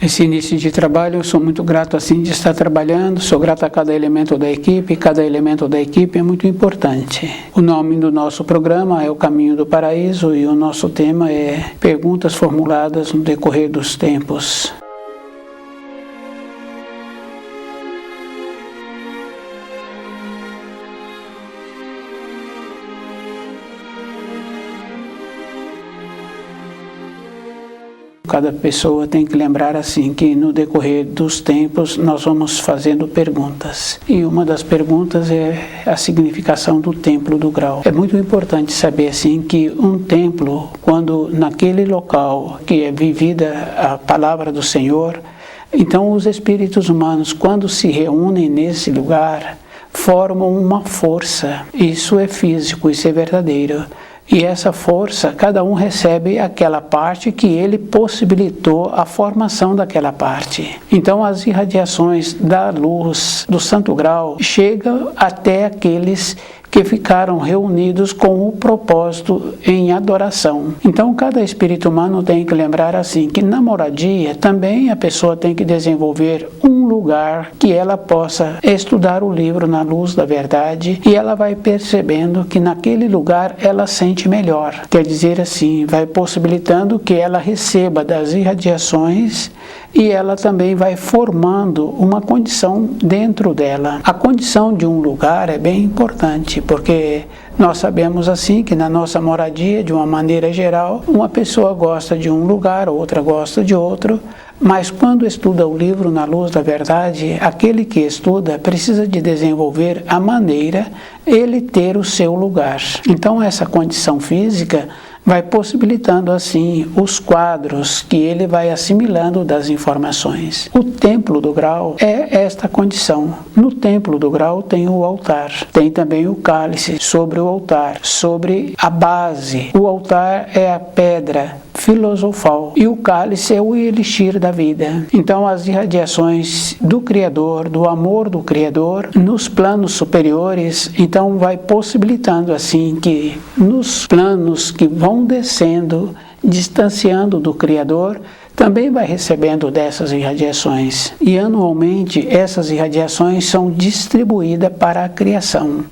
Esse início de trabalho, eu sou muito grato assim de estar trabalhando, sou grato a cada elemento da equipe é muito importante. O nome do nosso programa é O Caminho do Paraíso e o nosso tema é Perguntas formuladas no decorrer dos tempos. Cada pessoa tem que lembrar assim que no decorrer dos tempos nós vamos fazendo perguntas. E uma das perguntas é a significação do templo do grau. É muito importante saber assim que um templo, quando naquele local que é vivida a palavra do Senhor, então os espíritos humanos, quando se reúnem nesse lugar, formam uma força. Isso é físico, isso é verdadeiro. E essa força, cada um recebe aquela parte que ele possibilitou a formação daquela parte. Então as irradiações da luz do Santo Grau chegam até aqueles que ficaram reunidos com o propósito em adoração. Então cada espírito humano tem que lembrar assim, que na moradia também a pessoa tem que desenvolver um lugar que ela possa estudar o livro na luz da verdade e ela vai percebendo que naquele lugar ela sente melhor. Quer dizer assim, vai possibilitando que ela receba das irradiações e ela também vai formando uma condição dentro dela. A condição de um lugar é bem importante, porque nós sabemos assim que na nossa moradia, de uma maneira geral, uma pessoa gosta de um lugar, outra gosta de outro, mas quando estuda o livro na luz da verdade, aquele que estuda precisa de desenvolver a maneira ele ter o seu lugar. Então essa condição física vai possibilitando assim os quadros que ele vai assimilando das informações. O templo do grau é esta condição. No templo do grau tem o altar, tem também o cálice sobre o altar, sobre a base. O altar é a pedra filosofal e o cálice é o elixir da vida. Então as irradiações do Criador, do amor do Criador, nos planos superiores, então vai possibilitando assim que nos planos que vão descendo, distanciando do Criador, também vai recebendo dessas irradiações. E anualmente essas irradiações são distribuídas para a criação.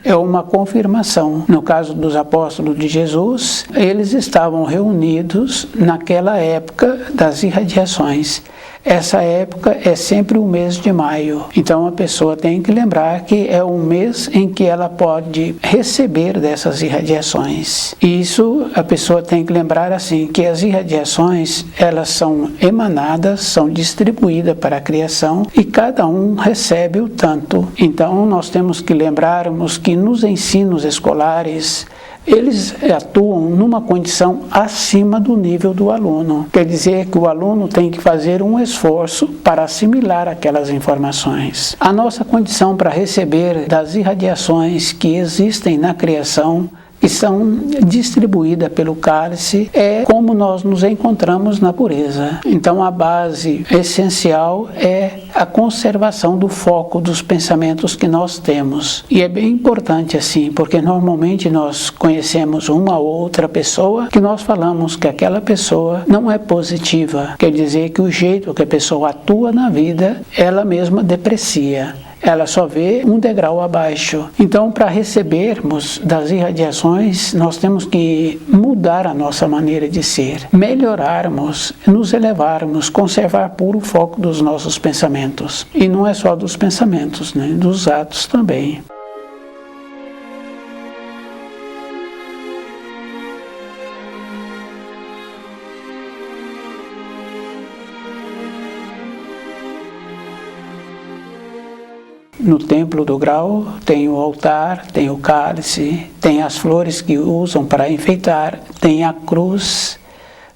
É uma confirmação. No caso dos apóstolos de Jesus, eles estavam reunidos naquela época das irradiações. Essa época é sempre o mês de maio. Então a pessoa tem que lembrar que é um mês em que ela pode receber dessas irradiações. E isso a pessoa tem que lembrar assim, que as irradiações, elas são emanadas, são distribuídas para a criação e cada um recebe o tanto. Então nós temos que lembrarmos que nos ensinos escolares, eles atuam numa condição acima do nível do aluno. Quer dizer que o aluno tem que fazer um esforço para assimilar aquelas informações. A nossa condição para receber das irradiações que existem na criação, que são distribuídas pelo cálice, é como nós nos encontramos na pureza. Então a base essencial é a conservação do foco dos pensamentos que nós temos. E é bem importante assim, porque normalmente nós conhecemos uma ou outra pessoa que nós falamos que aquela pessoa não é positiva. Quer dizer que o jeito que a pessoa atua na vida, ela mesma deprecia. Ela só vê um degrau abaixo. Então, para recebermos das irradiações, nós temos que mudar a nossa maneira de ser, melhorarmos, nos elevarmos, conservar puro foco dos nossos pensamentos. E não é só dos pensamentos, né? Dos atos também. No templo do grau tem o altar, tem o cálice, tem as flores que usam para enfeitar, tem a cruz,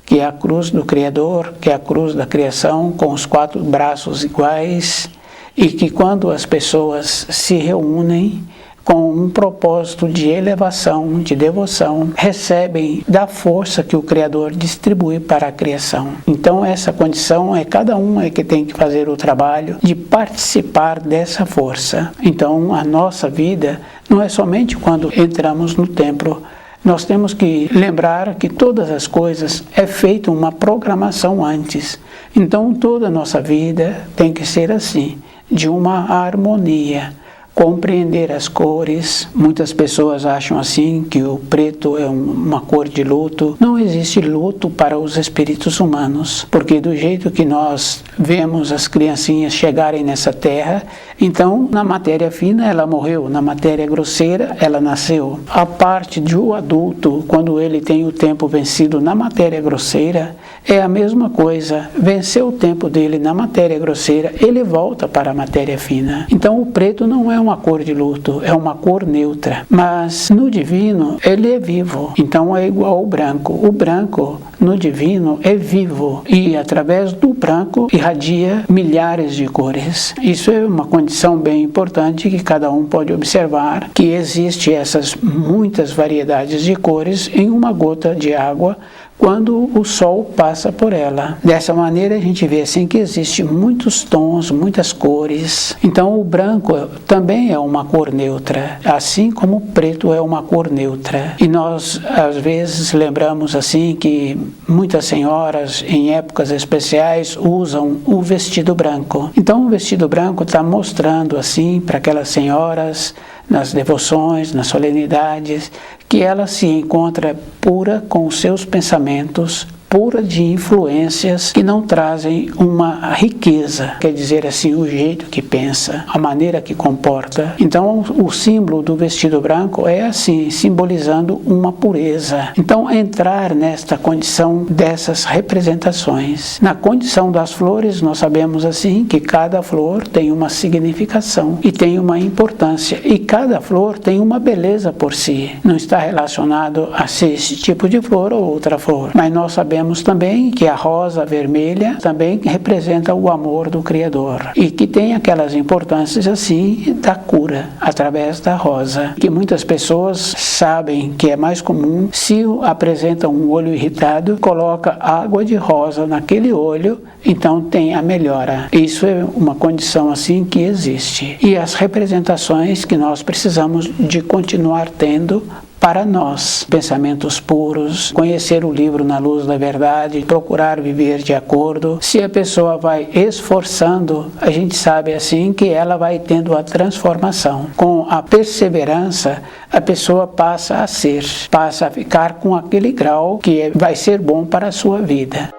que é a cruz do Criador, que é a cruz da criação, com os 4 braços iguais, e que quando as pessoas se reúnem com um propósito de elevação, de devoção, recebem da força que o Criador distribui para a criação. Então essa condição é cada um é que tem que fazer o trabalho de participar dessa força. Então a nossa vida não é somente quando entramos no templo, Nós temos que lembrar que todas as coisas é feita uma programação antes. Então toda a nossa vida tem que ser assim, de uma harmonia. Compreender as cores. Muitas pessoas acham assim que o preto é uma cor de luto. Não existe luto para os espíritos humanos, porque do jeito que nós vemos as criancinhas chegarem nessa terra, então na matéria fina ela morreu, na matéria grosseira ela nasceu. A parte do adulto, quando ele tem o tempo vencido na matéria grosseira, é a mesma coisa. Venceu o tempo dele na matéria grosseira, ele volta para a matéria fina. Então o preto não é uma cor de luto, é uma cor neutra. Mas no divino ele é vivo, então é igual ao branco. O branco no divino é vivo e através do branco irradia milhares de cores. Isso é uma condição bem importante que cada um pode observar, que existe essas muitas variedades de cores em uma gota de água quando o sol passa por ela. Dessa maneira a gente vê assim que existe muitos tons, muitas cores. Então o branco também é uma cor neutra, assim como o preto é uma cor neutra. E nós às vezes lembramos assim que muitas senhoras em épocas especiais usam o vestido branco. Então o vestido branco está mostrando assim para aquelas senhoras nas devoções, nas solenidades, que ela se encontra pura com os seus pensamentos, pura de influências que não trazem uma riqueza, quer dizer assim, o jeito que pensa, a maneira que comporta. Então o símbolo do vestido branco é assim, simbolizando uma pureza. Então entrar nesta condição dessas representações. Na condição das flores, nós sabemos assim que cada flor tem uma significação e tem uma importância, e cada flor tem uma beleza por si. Não está relacionado a ser esse tipo de flor ou outra flor, mas nós sabemos também que a rosa vermelha também representa o amor do Criador e que tem aquelas importâncias assim da cura através da rosa, que muitas pessoas sabem que é mais comum. Se apresenta um olho irritado, coloca água de rosa naquele olho, então tem a melhora. Isso é uma condição assim que existe. E as representações que nós precisamos de continuar tendo para nós, pensamentos puros, conhecer o livro na luz da verdade, procurar viver de acordo. Se a pessoa vai esforçando, a gente sabe assim que ela vai tendo a transformação. Com a perseverança, a pessoa passa a ficar com aquele grau que vai ser bom para a sua vida.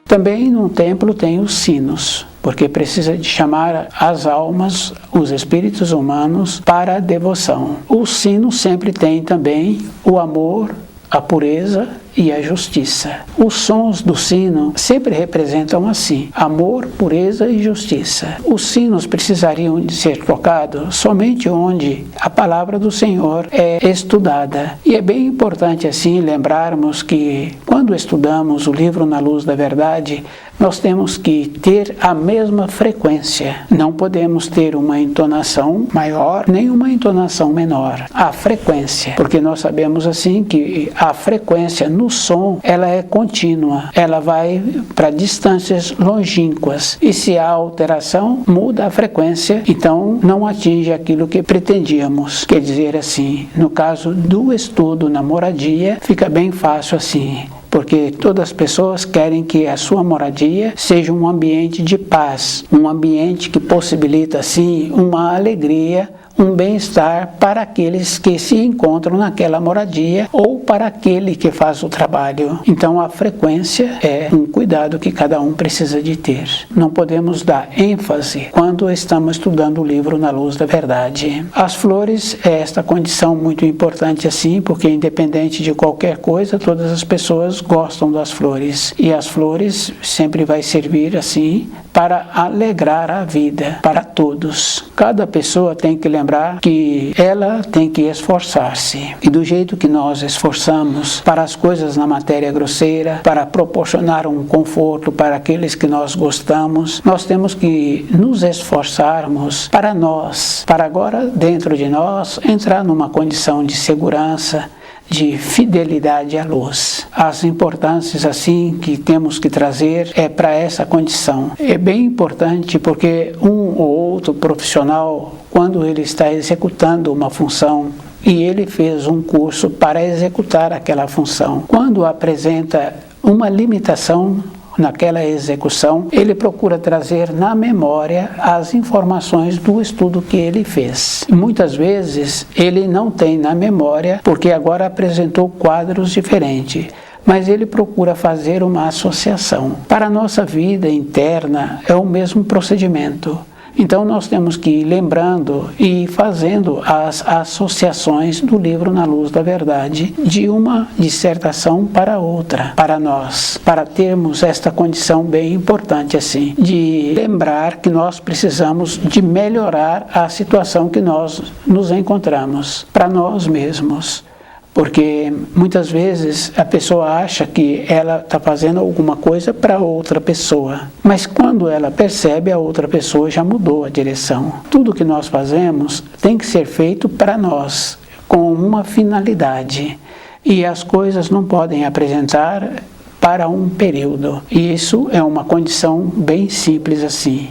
Também no templo tem os sinos, porque precisa de chamar as almas, os espíritos humanos, para a devoção. O sino sempre tem também o amor, a pureza e a justiça. Os sons do sino sempre representam assim, amor, pureza e justiça. Os sinos precisariam de ser tocados somente onde a palavra do Senhor é estudada. E é bem importante assim lembrarmos que quando estudamos o livro Na Luz da Verdade, nós temos que ter a mesma frequência. Não podemos ter uma entonação maior, nem uma entonação menor. A frequência, porque nós sabemos assim que a frequência no som, ela é contínua. Ela vai para distâncias longínquas. E se há alteração, muda a frequência, então não atinge aquilo que pretendíamos. Quer dizer assim, no caso do estudo na moradia, fica bem fácil assim. Porque todas as pessoas querem que a sua moradia seja um ambiente de paz, um ambiente que possibilita, assim, uma alegria, um bem-estar para aqueles que se encontram naquela moradia ou para aquele que faz o trabalho. Então a frequência é um cuidado que cada um precisa de ter. Não podemos dar ênfase quando estamos estudando o livro Na Luz da Verdade. As flores é esta condição muito importante assim, porque independente de qualquer coisa, todas as pessoas gostam das flores. E as flores sempre vai servir assim para alegrar a vida para todos. Cada pessoa tem que lembrar que ela tem que esforçar-se. E do jeito que nós esforçamos para as coisas na matéria grosseira, para proporcionar um conforto para aqueles que nós gostamos, nós temos que nos esforçarmos para nós, para agora dentro de nós entrar numa condição de segurança, de fidelidade à luz. As importâncias assim que temos que trazer é para essa condição. É bem importante porque um ou outro profissional, quando ele está executando uma função, e ele fez um curso para executar aquela função, quando apresenta uma limitação naquela execução, ele procura trazer na memória as informações do estudo que ele fez. Muitas vezes ele não tem na memória porque agora apresentou quadros diferentes, mas ele procura fazer uma associação. Para a nossa vida interna é o mesmo procedimento. Então nós temos que ir lembrando e fazendo as associações do livro Na Luz da Verdade de uma dissertação para outra, para nós, para termos esta condição bem importante assim, de lembrar que nós precisamos de melhorar a situação que nós nos encontramos, para nós mesmos. Porque muitas vezes a pessoa acha que ela está fazendo alguma coisa para outra pessoa, mas quando ela percebe, a outra pessoa já mudou a direção. Tudo que nós fazemos tem que ser feito para nós, com uma finalidade, e as coisas não podem apresentar para um período. E isso é uma condição bem simples assim.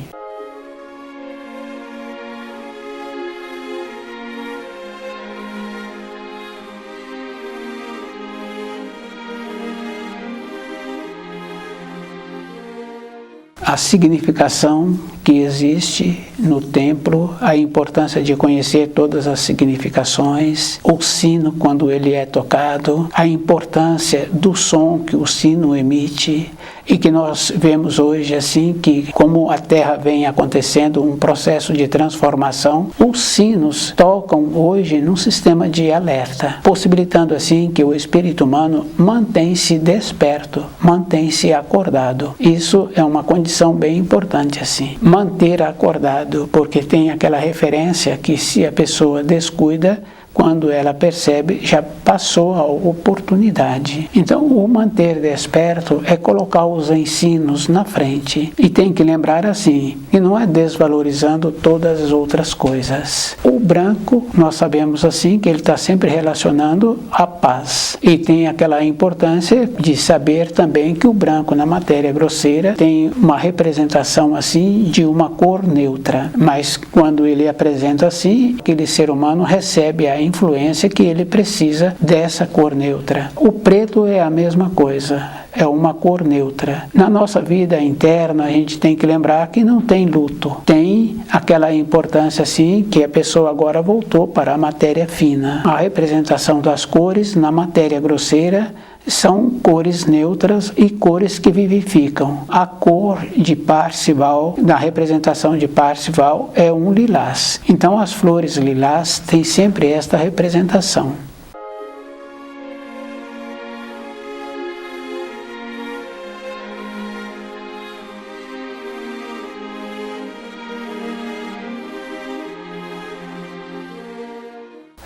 A significação que existe no templo, a importância de conhecer todas as significações, o sino quando ele é tocado, a importância do som que o sino emite, e que nós vemos hoje assim que como a Terra vem acontecendo um processo de transformação, os sinos tocam hoje num sistema de alerta, possibilitando assim que o espírito humano mantém-se desperto, mantém-se acordado. Isso é uma condição bem importante assim, manter acordado, porque tem aquela referência que se a pessoa descuida, quando ela percebe, já passou a oportunidade. Então, o manter desperto é colocar os ensinos na frente. E tem que lembrar assim, que não é desvalorizando todas as outras coisas. O branco, nós sabemos assim, que ele está sempre relacionando a paz. E tem aquela importância de saber também que o branco na matéria grosseira tem uma representação assim de uma cor neutra. Mas quando ele apresenta assim, aquele ser humano recebe a influência que ele precisa dessa cor neutra. O preto é a mesma coisa, é uma cor neutra. Na nossa vida interna, a gente tem que lembrar que não tem luto. Tem aquela importância assim, que a pessoa agora voltou para a matéria fina. A representação das cores na matéria grosseira são cores neutras e cores que vivificam. A cor de Parzival, na representação de Parzival, é um lilás. Então as flores lilás têm sempre esta representação.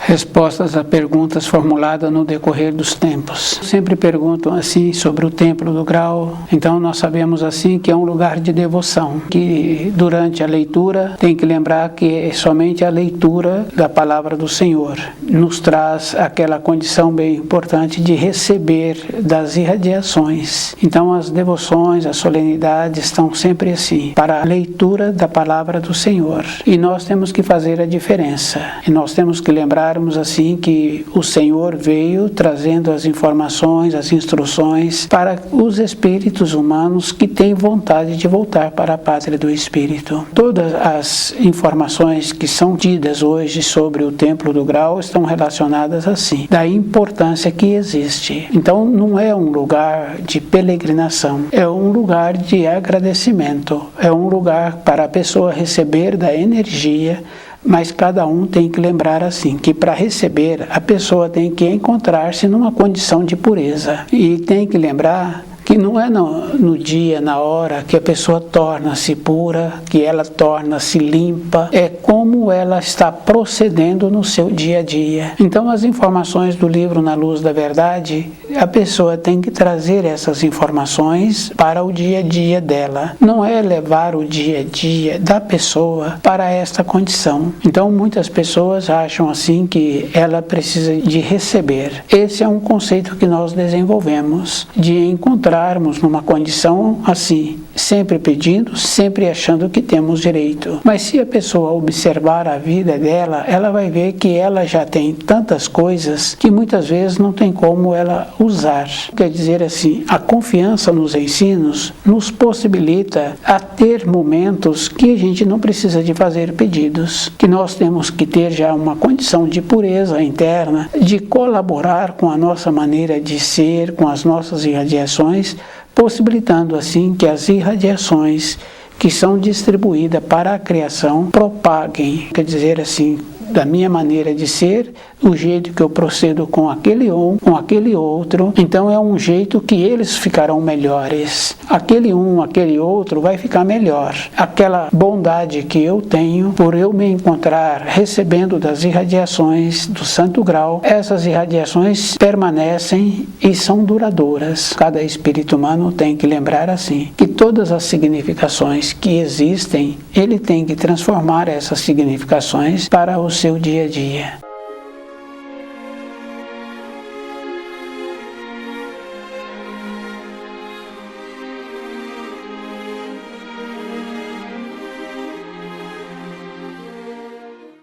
Respostas a perguntas formuladas no decorrer dos tempos. Sempre perguntam assim sobre o Templo do Grau. Então nós sabemos assim que é um lugar de devoção, que durante a leitura tem que lembrar que somente a leitura da palavra do Senhor nos traz aquela condição bem importante de receber das irradiações. Então as devoções, as solenidades estão sempre assim, para a leitura da palavra do Senhor. E nós temos que fazer a diferença. E nós temos que lembrar assim que o Senhor veio trazendo as informações, as instruções para os espíritos humanos que têm vontade de voltar para a pátria do Espírito. Todas as informações que são tidas hoje sobre o Templo do Grau estão relacionadas assim, da importância que existe. Então não é um lugar de peregrinação, é um lugar de agradecimento, é um lugar para a pessoa receber da energia. Mas cada um tem que lembrar assim, que para receber, a pessoa tem que encontrar-se numa condição de pureza. E tem que lembrar que que não é no dia, na hora, que a pessoa torna-se pura, que ela torna-se limpa, é como ela está procedendo no seu dia a dia. Então, as informações do livro Na Luz da Verdade, a pessoa tem que trazer essas informações para o dia a dia dela. Não é levar o dia a dia da pessoa para esta condição. Então, muitas pessoas acham assim que ela precisa de receber. Esse é um conceito que nós desenvolvemos, de encontrarmos numa condição assim, sempre pedindo, sempre achando que temos direito. Mas se a pessoa observar a vida dela, ela vai ver que ela já tem tantas coisas que muitas vezes não tem como ela usar. Quer dizer assim, a confiança nos ensinos nos possibilita a ter momentos que a gente não precisa de fazer pedidos, que nós temos que ter já uma condição de pureza interna, de colaborar com a nossa maneira de ser, com as nossas irradiações, possibilitando assim que as irradiações que são distribuídas para a criação propaguem, quer dizer assim, da minha maneira de ser, o jeito que eu procedo com aquele um, com aquele outro, então é um jeito que eles ficarão melhores. Aquele um, aquele outro vai ficar melhor. Aquela bondade que eu tenho, por eu me encontrar recebendo das irradiações do Santo Grau, essas irradiações permanecem e são duradouras. Cada espírito humano tem que lembrar assim, que todas as significações que existem, ele tem que transformar essas significações para o seu dia a dia.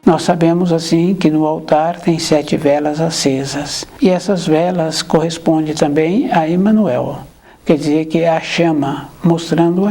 Nós sabemos assim que no altar tem 7 velas acesas e essas velas correspondem também a Emmanuel. Quer dizer que é a chama, mostrando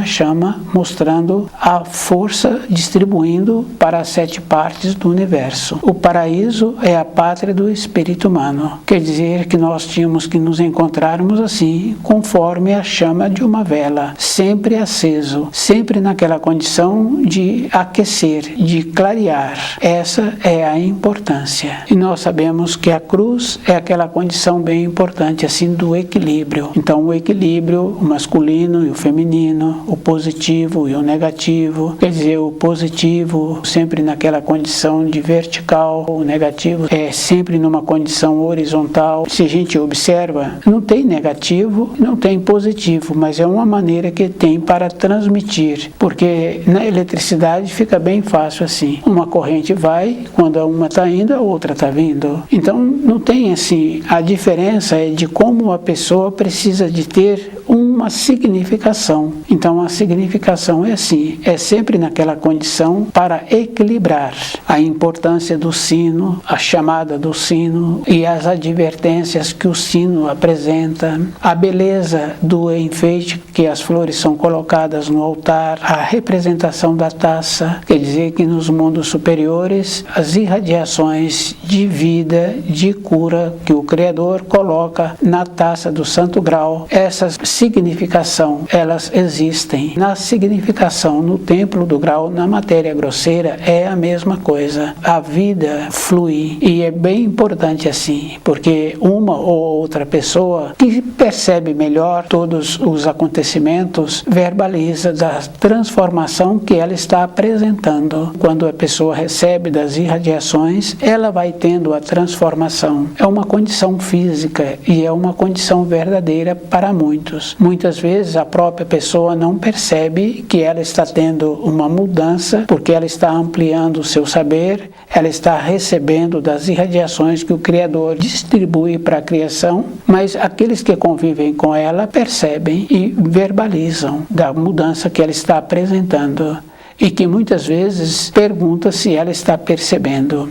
a força distribuindo para as 7 partes do universo. O paraíso é a pátria do espírito humano. Quer dizer que nós tínhamos que nos encontrarmos assim, conforme a chama de uma vela, sempre aceso, sempre naquela condição de aquecer, de clarear. Essa é a importância. E nós sabemos que a cruz é aquela condição bem importante, assim, do equilíbrio. Então, o equilíbrio, o masculino e o feminino, o positivo e o negativo, quer dizer, o positivo sempre naquela condição de vertical, o negativo é sempre numa condição horizontal. Se a gente observa, não tem negativo, não tem positivo, mas é uma maneira que tem para transmitir, porque na eletricidade fica bem fácil assim, uma corrente vai, quando uma está indo, a outra está vindo. Então não tem assim, a diferença é de como a pessoa precisa de ter uma significação. Então a significação é assim, é sempre naquela condição para equilibrar a importância do sino, a chamada do sino e as advertências que o sino apresenta, a beleza do enfeite que as flores são colocadas no altar, a representação da taça, quer dizer que nos mundos superiores as irradiações de vida, de cura que o Criador coloca na taça do Santo Grau, essas significação, elas existem. Na significação, no templo do grau, na matéria grosseira, é a mesma coisa. A vida flui e é bem importante assim, porque uma ou outra pessoa que percebe melhor todos os acontecimentos, verbaliza da transformação que ela está apresentando. Quando a pessoa recebe das irradiações, ela vai tendo a transformação. É uma condição física e é uma condição verdadeira para muitos. Muitas vezes a própria pessoa não percebe que ela está tendo uma mudança, porque ela está ampliando o seu saber, ela está recebendo das irradiações que o Criador distribui para a criação, mas aqueles que convivem com ela percebem e verbalizam da mudança que ela está apresentando e que muitas vezes pergunta se ela está percebendo.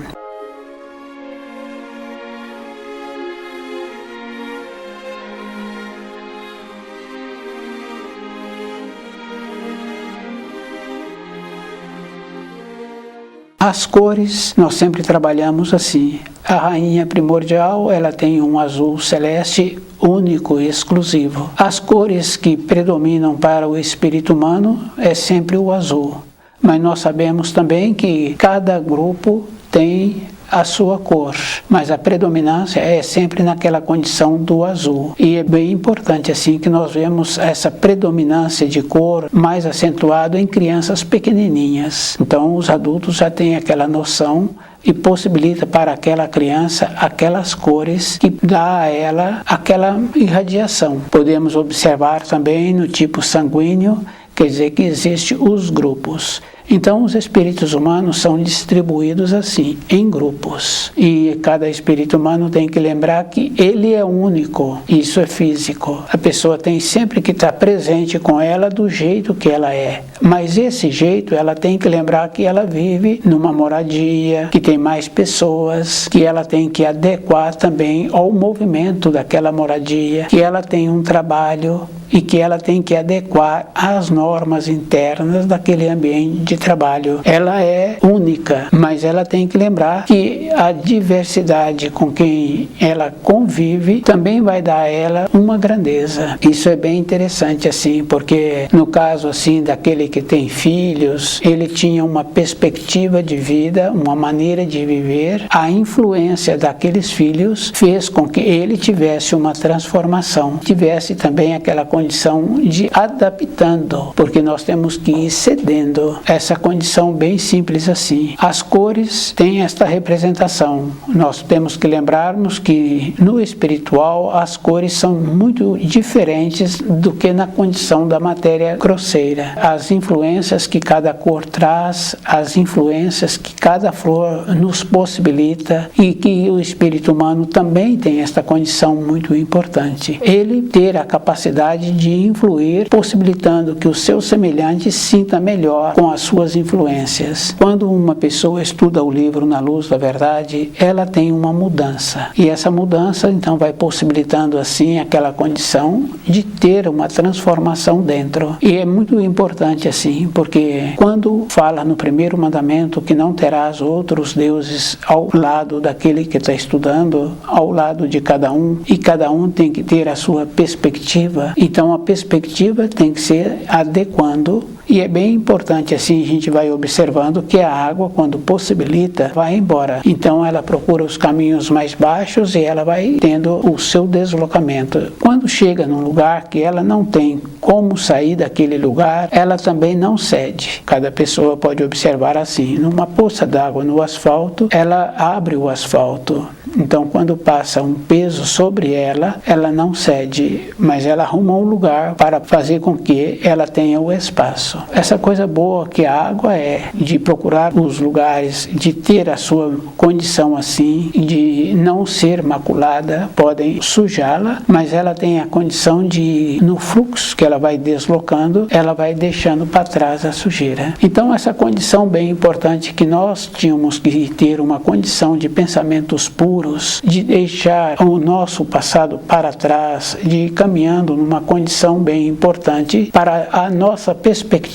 As cores, nós sempre trabalhamos assim. A rainha primordial, ela tem um azul celeste único e exclusivo. As cores que predominam para o espírito humano é sempre o azul. Mas nós sabemos também que cada grupo tem a sua cor, mas a predominância é sempre naquela condição do azul. E é bem importante assim que nós vemos essa predominância de cor mais acentuado em crianças pequenininhas. Então os adultos já têm aquela noção e possibilita para aquela criança aquelas cores que dá a ela aquela irradiação. Podemos observar também no tipo sanguíneo, quer dizer que existem os grupos. Então, os espíritos humanos são distribuídos assim, em grupos. E cada espírito humano tem que lembrar que ele é único. Isso é físico. A pessoa tem sempre que estar presente com ela do jeito que ela é. Mas esse jeito, ela tem que lembrar que ela vive numa moradia, que tem mais pessoas, que ela tem que adequar também ao movimento daquela moradia, que ela tem um trabalho e que ela tem que adequar às normas internas daquele ambiente de trabalho. Ela é única, mas ela tem que lembrar que a diversidade com quem ela convive também vai dar a ela uma grandeza. Isso é bem interessante assim, porque no caso assim daquele que tem filhos, ele tinha uma perspectiva de vida, uma maneira de viver. A influência daqueles filhos fez com que ele tivesse uma transformação, tivesse também aquela condição de adaptando, porque nós temos que ir cedendo essa condição bem simples assim. As cores têm esta representação. Nós temos que lembrarmos que no espiritual as cores são muito diferentes do que na condição da matéria grosseira. As influências que cada cor traz, as influências que cada flor nos possibilita e que o espírito humano também tem esta condição muito importante. Ele ter a capacidade de influir, possibilitando que o seu semelhante sinta melhor com as suas influências. Quando uma pessoa estuda o livro Na Luz da Verdade, ela tem uma mudança. E essa mudança, então, vai possibilitando, assim, aquela condição de ter uma transformação dentro. E é muito importante, assim, porque quando fala no primeiro mandamento que não terás outros deuses ao lado daquele que está estudando, ao lado de cada um, e cada um tem que ter a sua perspectiva, então a perspectiva tem que ser adequando. E é bem importante assim, a gente vai observando que a água, quando possibilita, vai embora. Então ela procura os caminhos mais baixos e ela vai tendo o seu deslocamento. Quando chega num lugar que ela não tem como sair daquele lugar, ela também não cede. Cada pessoa pode observar assim, numa poça d'água no asfalto, ela abre o asfalto. Então quando passa um peso sobre ela, ela não cede, mas ela arruma um lugar para fazer com que ela tenha o espaço. Essa coisa boa que a água é, de procurar os lugares, de ter a sua condição assim, de não ser maculada, podem sujá-la, mas ela tem a condição de, no fluxo que ela vai deslocando, ela vai deixando para trás a sujeira. Então essa condição bem importante que nós tínhamos que ter uma condição de pensamentos puros, de deixar o nosso passado para trás, de ir caminhando numa condição bem importante para a nossa perspectiva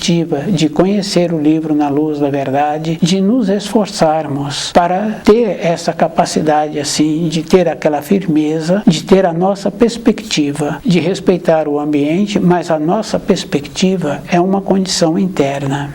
de conhecer o livro Na Luz da Verdade, de nos esforçarmos para ter essa capacidade assim, de ter aquela firmeza, de ter a nossa perspectiva, de respeitar o ambiente, mas a nossa perspectiva é uma condição interna.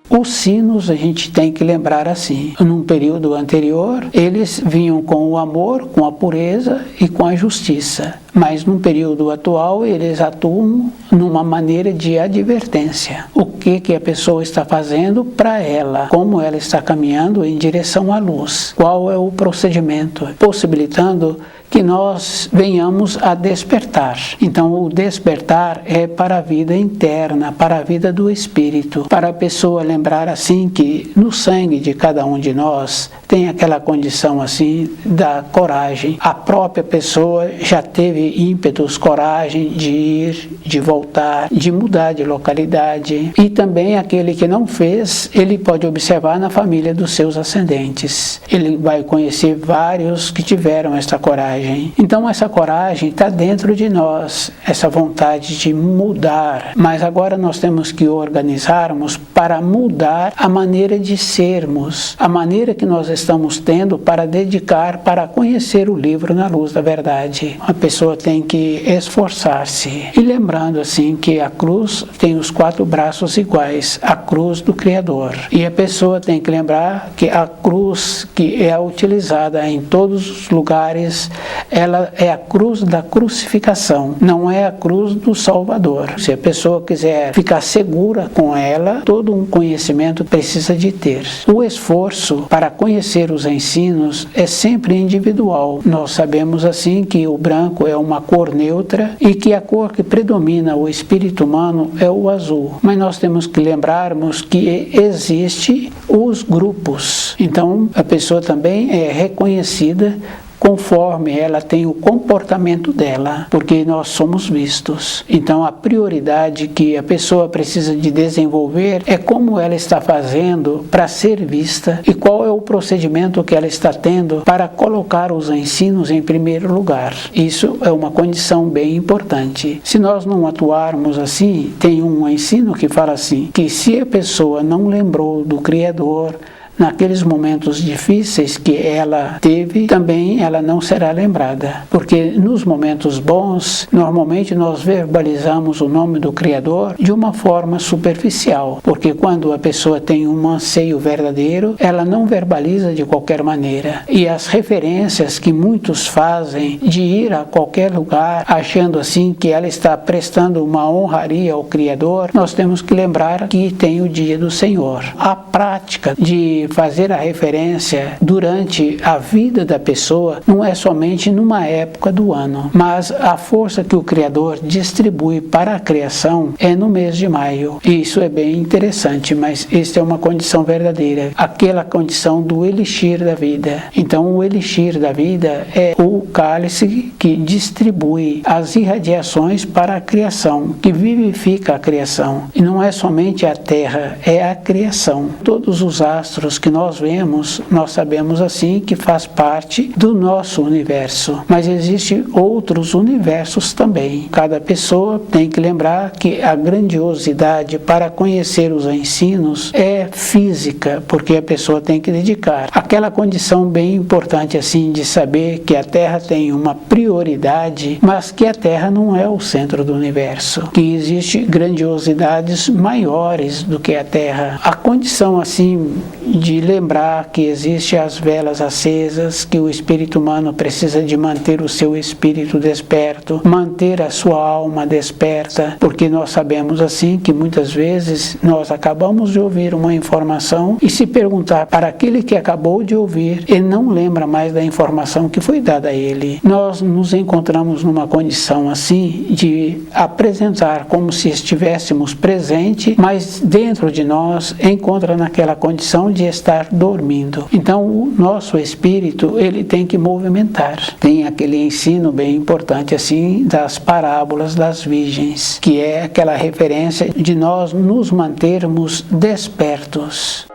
Os sinos a gente tem que lembrar assim, num período anterior eles vinham com o amor, com a pureza e com a justiça, mas num período atual eles atuam numa maneira de advertência. O que a pessoa está fazendo para ela, como ela está caminhando em direção à luz, qual é o procedimento, possibilitando que nós venhamos a despertar. Então o despertar é para a vida interna, para a vida do espírito, para a pessoa lembrar assim que no sangue de cada um de nós tem aquela condição assim da coragem. A própria pessoa já teve ímpetos, coragem de ir, de voltar, de mudar de localidade. E também aquele que não fez, ele pode observar na família dos seus ascendentes. Ele vai conhecer vários que tiveram esta coragem. coragem. Então essa coragem está dentro de nós, essa vontade de mudar, mas agora nós temos que organizarmos para mudar a maneira de sermos, a maneira que nós estamos tendo para dedicar para conhecer o livro na luz da verdade. A pessoa tem que esforçar-se. E lembrando assim que a cruz tem os 4 braços iguais, a cruz do Criador. E a pessoa tem que lembrar que a cruz que é utilizada em todos os lugares, ela é a cruz da crucificação, não é a cruz do Salvador. Se a pessoa quiser ficar segura com ela, todo um conhecimento precisa de ter. O esforço para conhecer os ensinos é sempre individual. Nós sabemos assim que o branco é uma cor neutra e que a cor que predomina o espírito humano é o azul. Mas nós temos que lembrarmos que existe os grupos. Então a pessoa também é reconhecida conforme ela tem o comportamento dela, porque nós somos vistos. Então a prioridade que a pessoa precisa de desenvolver é como ela está fazendo para ser vista e qual é o procedimento que ela está tendo para colocar os ensinos em primeiro lugar. Isso é uma condição bem importante. Se nós não atuarmos assim, tem um ensino que fala assim, que se a pessoa não lembrou do Criador, naqueles momentos difíceis que ela teve, também ela não será lembrada. Porque nos momentos bons, normalmente nós verbalizamos o nome do Criador de uma forma superficial. Porque quando a pessoa tem um anseio verdadeiro, ela não verbaliza de qualquer maneira. E as referências que muitos fazem de ir a qualquer lugar, achando assim que ela está prestando uma honraria ao Criador, nós temos que lembrar que tem o dia do Senhor. A prática de fazer a referência durante a vida da pessoa não é somente numa época do ano, mas a força que o Criador distribui para a criação é no mês de maio. E isso é bem interessante, mas esta é uma condição verdadeira, aquela condição do elixir da vida. Então o elixir da vida é o cálice que distribui as irradiações para a criação, que vivifica a criação. E não é somente a terra, é a criação. Todos os astros que nós vemos, nós sabemos assim que faz parte do nosso universo, mas existem outros universos também. Cada pessoa tem que lembrar que a grandiosidade para conhecer os ensinos é física, porque a pessoa tem que dedicar. Aquela condição bem importante assim de saber que a Terra tem uma prioridade, mas que a Terra não é o centro do universo, que existe grandiosidades maiores do que a Terra. A condição assim de lembrar que existem as velas acesas, que o espírito humano precisa de manter o seu espírito desperto, manter a sua alma desperta, porque nós sabemos assim que muitas vezes nós acabamos de ouvir uma informação e se perguntar para aquele que acabou de ouvir, ele não lembra mais da informação que foi dada a ele. Nós nos encontramos numa condição assim de apresentar como se estivéssemos presente, mas dentro de nós encontra naquela condição de estar dormindo. Então o nosso espírito ele tem que movimentar. Tem aquele ensino bem importante assim das parábolas das virgens, que é aquela referência de nós nos mantermos despertos.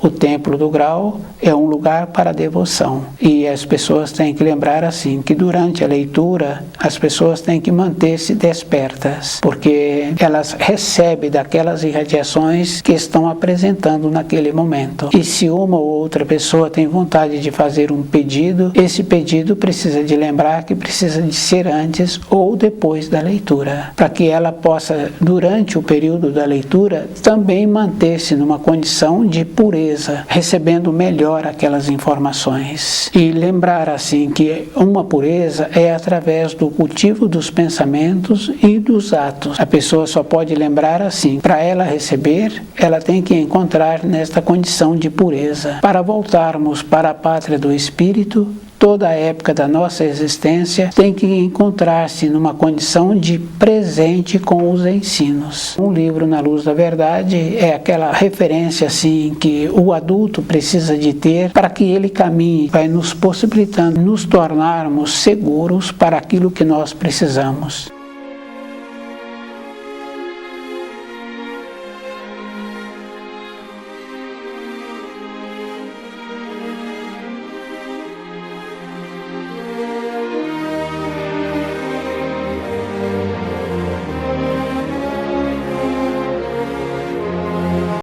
O Templo do Grau é um lugar para devoção e as pessoas têm que lembrar assim que durante a leitura as pessoas têm que manter-se despertas, porque elas recebem daquelas irradiações que estão apresentando naquele momento. E se uma ou outra pessoa tem vontade de fazer um pedido, esse pedido precisa de lembrar que precisa de ser antes ou depois da leitura, para que ela possa, durante o período da leitura, também manter-se numa condição de pureza, recebendo melhor aquelas informações. E lembrar assim que uma pureza é através do cultivo dos pensamentos e dos atos. A pessoa só pode lembrar assim, para ela receber, ela tem que encontrar nesta condição de pureza. Para voltarmos para a pátria do Espírito, toda a época da nossa existência tem que encontrar-se numa condição de presente com os ensinos. Um livro Na Luz da Verdade é aquela referência assim que o adulto precisa de ter para que ele caminhe, vai nos possibilitando nos tornarmos seguros para aquilo que nós precisamos.